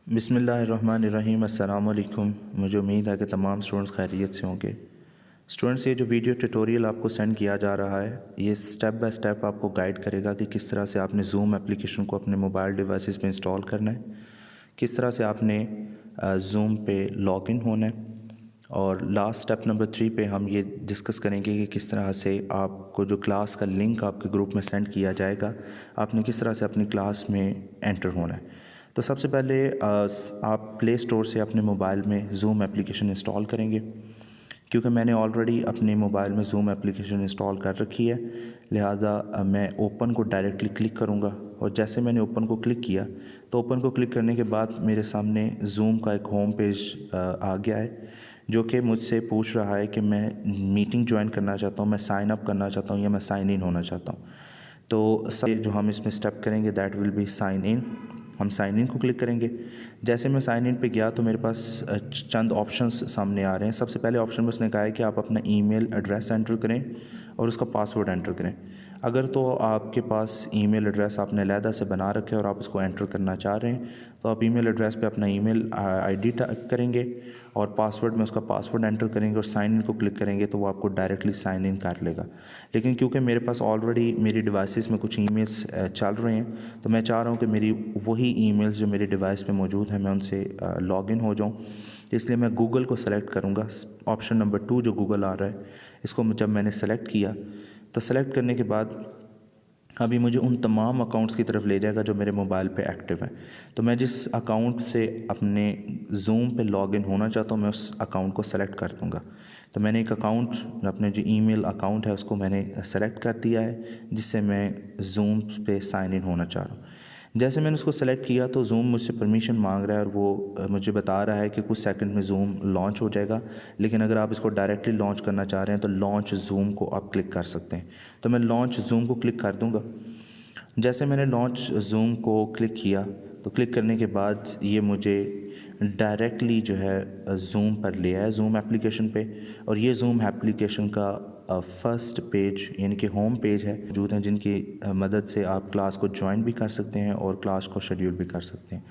बिस्मिल्लाहिर्रहमानिर्रहीम। अस्सलाम वालेकुम। मुझे उम्मीद है कि तमाम स्टूडेंट्स खैरियत से होंगे। स्टूडेंट्स, ये जो वीडियो ट्यूटोरियल आपको सेंड किया जा रहा है, ये स्टेप बाय स्टेप आपको गाइड करेगा कि किस तरह से आपने ज़ूम एप्लीकेशन को अपने मोबाइल डिवाइसेस पे इंस्टॉल करना है, किस तरह से आपने ज़ूम पे लॉगिन होना है, और लास्ट स्टेप नंबर 3 पे हम ये डिस्कस करेंगे कि किस तरह से आपको जो क्लास का लिंक आपके ग्रुप में सेंड किया जाएगा, आपने किस तरह से अपनी क्लास में एंटर होना है। तो सबसे पहले आप प्ले स्टोर से अपने मोबाइल में ज़ूम एप्लीकेशन इंस्टॉल करेंगे। क्योंकि मैंने ऑलरेडी अपने मोबाइल में ज़ूम एप्लीकेशन इंस्टॉल कर रखी है, लिहाजा मैं ओपन को डायरेक्टली क्लिक करूँगा। और जैसे मैंने ओपन को क्लिक किया तो ओपन को क्लिक करने के बाद मेरे सामने ज़ूम का एक होम पेज आ गया है, जो कि मुझसे पूछ रहा है कि मैं मीटिंग ज्वाइन करना चाहता हूँ, मैं साइन अप करना चाहता हूँ या मैं साइन इन होना चाहता हूँ। तो सब जो हम इसमें स्टेप करेंगे that will be sign in. हम साइन इन को क्लिक करेंगे। जैसे मैं साइन इन पे गया तो मेरे पास चंद ऑप्शंस सामने आ रहे हैं। सबसे पहले ऑप्शन में उसने कहा है कि आप अपना ईमेल एड्रेस एंटर करें और उसका पासवर्ड एंटर करें। अगर तो आपके पास ईमेल एड्रेस आपने अलहदा से बना रखे और आप उसको एंटर करना चाह रहे हैं तो आप ईमेल एड्रेस पे अपना ईमेल आईडी टाइप करेंगे और पासवर्ड में उसका पासवर्ड एंटर करेंगे और साइन इन को क्लिक करेंगे तो वो आपको डायरेक्टली साइन इन कर लेगा। लेकिन क्योंकि मेरे पास ऑलरेडी मेरी डिवाइसेस में कुछ ईमेल्स चल रहे हैं तो मैं चाह रहा हूँ कि मेरी वही ईमेल्स जो मेरी डिवाइस पे मौजूद हैं मैं उनसे लॉगिन हो जाऊँ। इसलिए मैं गूगल को सेलेक्ट करूँगा। ऑप्शन नंबर 2 जो गूगल आ रहा है, इसको जब मैंने सेलेक्ट किया तो सेलेक्ट करने के बाद अभी मुझे उन तमाम अकाउंट्स की तरफ ले जाएगा जो मेरे मोबाइल पे एक्टिव हैं। तो मैं जिस अकाउंट से अपने ज़ूम पे लॉगिन होना चाहता हूँ मैं उस अकाउंट को सेलेक्ट कर दूँगा। तो मैंने एक अकाउंट, अपने जो ईमेल अकाउंट है उसको मैंने सेलेक्ट कर दिया है जिससे मैं ज़ूम पे साइन इन होना चाह रहा हूँ। जैसे मैंने उसको सेलेक्ट किया तो ज़ूम मुझसे परमिशन मांग रहा है और वो मुझे बता रहा है कि कुछ सेकंड में ज़ूम लॉन्च हो जाएगा। लेकिन अगर आप इसको डायरेक्टली लॉन्च करना चाह रहे हैं तो लॉन्च ज़ूम को आप क्लिक कर सकते हैं। तो मैं लॉन्च ज़ूम को क्लिक कर दूँगा। जैसे मैंने लॉन्च ज़ूम को क्लिक किया तो क्लिक करने के बाद ये मुझे डायरेक्टली जो है ज़ूम पर ले आया, ज़ूम एप्लीकेशन पे। और ये ज़ूम एप्लीकेशन का फर्स्ट पेज यानी कि होम पेज है मौजूद हैं जिनकी मदद से आप क्लास को ज्वाइन भी कर सकते हैं और क्लास को शेड्यूल भी कर सकते हैं।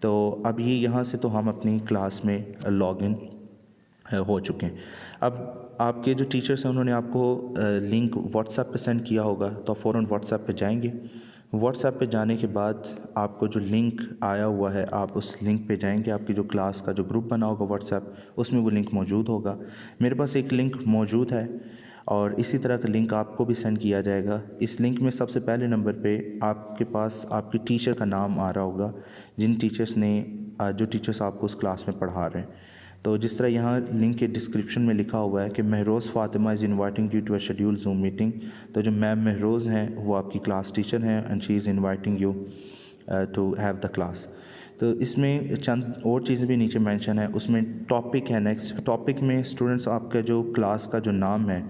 तो अब ये यहाँ से तो हम अपनी क्लास में लॉगिन हो चुके हैं। अब आपके जो टीचर्स हैं उन्होंने आपको लिंक व्हाट्सएप पे सेंड किया होगा तो आप फ़ौरन व्हाट्सएप पे जाएंगे। व्हाट्सएप पे जाने के बाद आपको जो लिंक आया हुआ है आप उस लिंक पे जाएंगे। आपकी जो क्लास का जो ग्रुप बना होगा व्हाट्सएप, उसमें वो लिंक मौजूद होगा। मेरे पास एक लिंक मौजूद है और इसी तरह का लिंक आपको भी सेंड किया जाएगा। इस लिंक में सबसे पहले नंबर पे आपके पास आपकी टीचर का नाम आ रहा होगा, जिन टीचर्स ने जो टीचर्स आपको उस क्लास में पढ़ा रहे हैं। तो जिस तरह यहाँ लिंक के डिस्क्रिप्शन में लिखा हुआ है कि Mehroz Fatima is inviting you to a schedule zoom meeting. तो जो मैम महरोज़ हैं वो आपकी क्लास टीचर हैं and she is inviting you to have the class. तो इसमें चंद और चीज़ें भी नीचे मेंशन है। उसमें टॉपिक है, नेक्स्ट टॉपिक में स्टूडेंट्स आपका जो क्लास का जो नाम है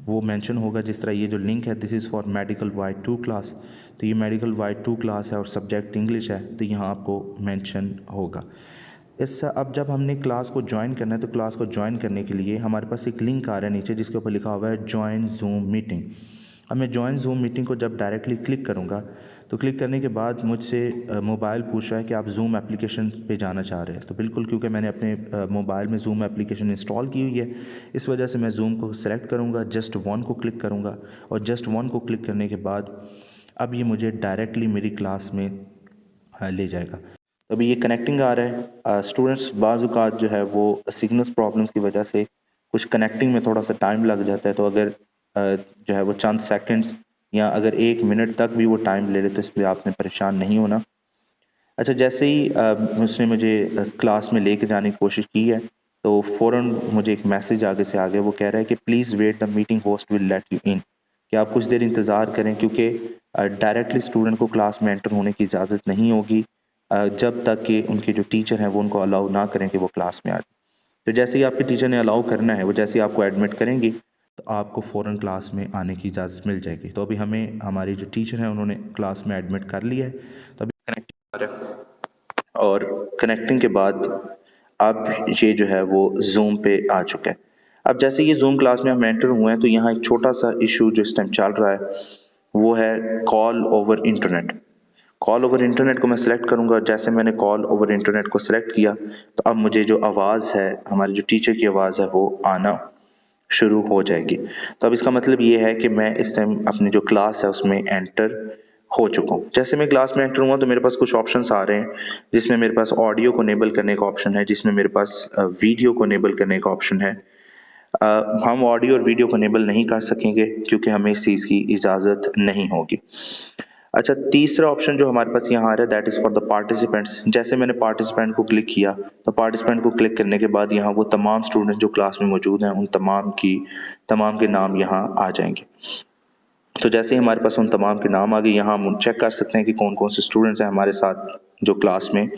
वो मेंशन होगा। जिस तरह ये जो लिंक है this is for medical wide 2 class, तो ये मेडिकल वाइड 2 क्लास है और सब्जेक्ट इंग्लिश है तो यहाँ आपको मेंशन होगा। इससे अब जब हमने क्लास को ज्वाइन करना है तो क्लास को ज्वाइन करने के लिए हमारे पास एक लिंक आ रहा है नीचे जिसके ऊपर लिखा हुआ है ज्वाइन ज़ूम मीटिंग। अब मैं ज्वाइन ज़ूम मीटिंग को जब डायरेक्टली क्लिक करूँगा तो क्लिक करने के बाद मुझसे मोबाइल पूछ रहा है कि आप ज़ूम एप्लीकेशन पे जाना चाह रहे हैं। तो बिल्कुल, क्योंकि मैंने अपने मोबाइल में ज़ूम एप्लीकेशन इंस्टॉल की हुई है इस वजह से मैं ज़ूम को सेलेक्ट करूँगा, जस्ट वन को क्लिक करूँगा और जस्ट वन को क्लिक करने के बाद अब ये मुझे डायरेक्टली मेरी क्लास में ले जाएगा। तो अभी ये कनेक्टिंग आ रहा है। स्टूडेंट्स बाज़ औक़ात जो है वो सिग्नल्स प्रॉब्लम्स की वजह से कुछ कनेक्टिंग में थोड़ा सा टाइम लग जाता है। तो अगर जो है वो चंद सेकंड्स या अगर 1 मिनट तक भी वो टाइम ले ले तो इसलिए आपने परेशान नहीं होना। अच्छा, जैसे ही उसने मुझे क्लास में लेके जाने की कोशिश की है तो फ़ौरन मुझे एक मैसेज आगे से आ गया। वो कह रहा है कि please wait, the meeting host will let you in, कि आप कुछ देर इंतज़ार करें क्योंकि डायरेक्टली स्टूडेंट को क्लास में एंटर होने की इजाज़त नहीं होगी जब तक कि उनके जो टीचर हैं वो उनको अलाउ ना करें कि वो क्लास में आ जाए। तो जैसे ही आपके टीचर ने अलाउ करना है, वो जैसे ही आपको एडमिट करेंगी तो आपको फ़ौरन क्लास में आने की इजाज़त मिल जाएगी। तो अभी हमें हमारी जो टीचर हैं उन्होंने क्लास में एडमिट कर लिया है। तो अभी कनेक्टिंग आ रहा है और कनेक्टिंग के बाद अब ये जो है वो ज़ूम पे आ चुका है। अब जैसे ये ज़ूम क्लास में हम एंटर हुए हैं तो यहाँ एक छोटा सा इशू जो इस टाइम चल रहा है वो है call over internet. Call over internet को मैं सिलेक्ट करूँगा। जैसे मैंने कॉल ओवर इंटरनेट को सिलेक्ट किया तो अब मुझे जो आवाज़ है, हमारी जो टीचर की आवाज़ है, वो आना शुरू हो जाएगी। तो अब इसका मतलब ये है कि मैं इस टाइम अपनी जो क्लास है उसमें एंटर हो चुका हूँ। जैसे मैं क्लास में एंटर हुआ तो मेरे पास कुछ ऑप्शंस आ रहे हैं, जिसमें मेरे पास ऑडियो को इनेबल करने का ऑप्शन है, जिसमें मेरे पास वीडियो को इनेबल करने का ऑप्शन है। हम ऑडियो और वीडियो को इनेबल नहीं कर सकेंगे क्योंकि हमें इस चीज़ की इजाज़त नहीं होगी। अच्छा, तीसरा ऑप्शन जो हमारे पास यहाँ आ रहा है that is for the participants. जैसे मैंने पार्टिसिपेंट को क्लिक किया तो पार्टिसिपेंट को क्लिक करने के बाद यहाँ वो तमाम स्टूडेंट जो क्लास में मौजूद हैं उन तमाम के नाम यहाँ आ जाएंगे। तो जैसे ही हमारे पास उन तमाम के नाम आ गए, यहाँ हम चेक कर सकते हैं कि कौन कौन से स्टूडेंट्स हैं हमारे साथ जो क्लास में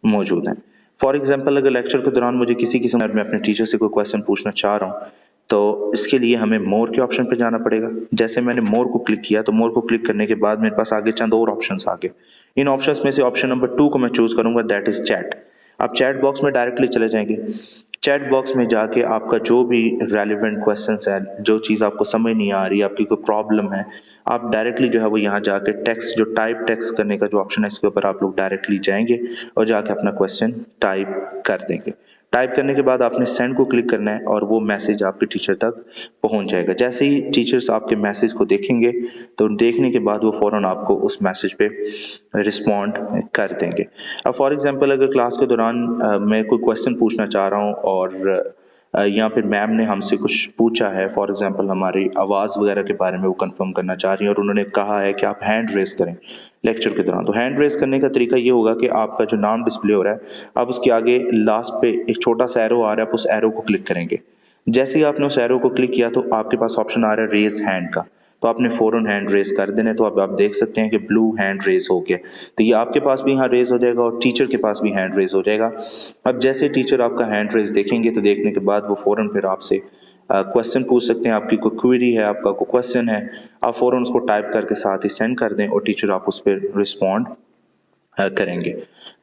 मौजूद हैं। फॉर एग्जाम्पल, अगर लेक्चर के दौरान मुझे किसी किस्म में अपने टीचर से कोई क्वेश्चन पूछना चाह रहा हूँ तो इसके लिए हमें मोर के ऑप्शन पे जाना पड़ेगा। जैसे मैंने मोर को क्लिक किया तो मोर को क्लिक करने के बाद मेरे पास आगे चंद और ऑप्शंस आ गए। इन ऑप्शंस में से ऑप्शन नंबर 2 को मैं चूज करूंगा, दैट इज चैट। आप चैट बॉक्स में डायरेक्टली चले जाएंगे। चैट बॉक्स में जाके आपका जो भी रेलिवेंट क्वेश्चंस है, जो चीज़ आपको समझ नहीं आ रही, आपकी कोई प्रॉब्लम है, आप डायरेक्टली जो है वो यहाँ जाके टेक्स्ट, जो टाइप टेक्स्ट करने का जो ऑप्शन है इसके ऊपर आप लोग डायरेक्टली जाएंगे और जाके अपना क्वेश्चन टाइप कर देंगे। टाइप करने के बाद आपने सेंड को क्लिक करना है और वो मैसेज आपके टीचर तक पहुंच जाएगा। जैसे ही टीचर्स आपके मैसेज को देखेंगे तो देखने के बाद वो फौरन आपको उस मैसेज पे रिस्पॉन्ड कर देंगे। अब फॉर एग्जांपल, अगर क्लास के दौरान मैं कोई क्वेश्चन पूछना चाह रहा हूँ और यहाँ पे मैम ने हमसे कुछ पूछा है, फॉर एग्जांपल हमारी आवाज़ वगैरह के बारे में वो कंफर्म करना चाह रही है और उन्होंने कहा है कि आप हैंड रेस करें लेक्चर के दौरान। तो हैंड रेस करने का तरीका ये होगा कि आपका जो नाम डिस्प्ले हो रहा है, आप उसके आगे लास्ट पे एक छोटा सा एरो आ रहा है, आप उस एरो को क्लिक करेंगे। जैसे ही आपने उस एरो को क्लिक किया तो आपके पास ऑप्शन आ रहा है रेज हैंड का, तो आपने फौरन हैंड रेज कर देना। तो अब आप देख सकते हैं कि ब्लू हैंड रेज हो गया, तो ये आपके पास भी यहाँ रेज हो जाएगा और टीचर के पास भी हैंड रेज हो जाएगा। अब जैसे टीचर आपका हैंड रेज देखेंगे तो देखने के बाद वो फौरन फिर आपसे क्वेश्चन पूछ सकते हैं। आपकी कोई क्वेरी है, आपका कोई क्वेश्चन है, आप फौरन उसको टाइप करके साथ ही सेंड कर दें और टीचर आप उस पर रिस्पॉन्ड करेंगे।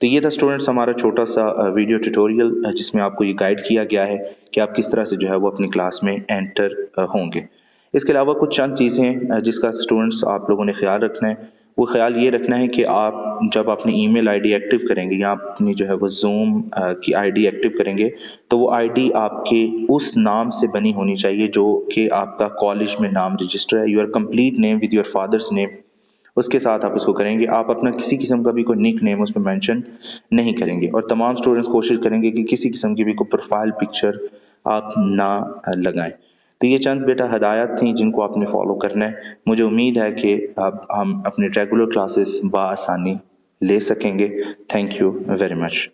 तो ये था स्टूडेंट्स हमारा छोटा सा वीडियो ट्यूटोरियल जिसमें आपको ये गाइड किया गया है कि आप किस तरह से जो है वो अपनी क्लास में एंटर होंगे। इसके अलावा कुछ चंद चीज़ें जिसका स्टूडेंट्स आप लोगों ने ख्याल रखना है, वो ख्याल ये रखना है कि आप जब अपनी ईमेल आईडी एक्टिव करेंगे या अपनी जो है वो जूम की आईडी एक्टिव करेंगे तो वो आईडी आपके उस नाम से बनी होनी चाहिए जो कि आपका कॉलेज में नाम रजिस्टर है, your complete name with your father's name, उसके साथ आप इसको करेंगे। आप अपना किसी किस्म का भी कोई निक नेम उसमें मेंशन नहीं करेंगे और तमाम स्टूडेंट्स कोशिश करेंगे कि किसी किस्म की भी कोई प्रोफाइल पिक्चर आप ना लगाएं। तो ये चंद बेटा हदायत थी जिनको आपने फॉलो करना है। मुझे उम्मीद है कि अब हम अपने रेगुलर क्लासेस बआसानी ले सकेंगे। Thank you very much.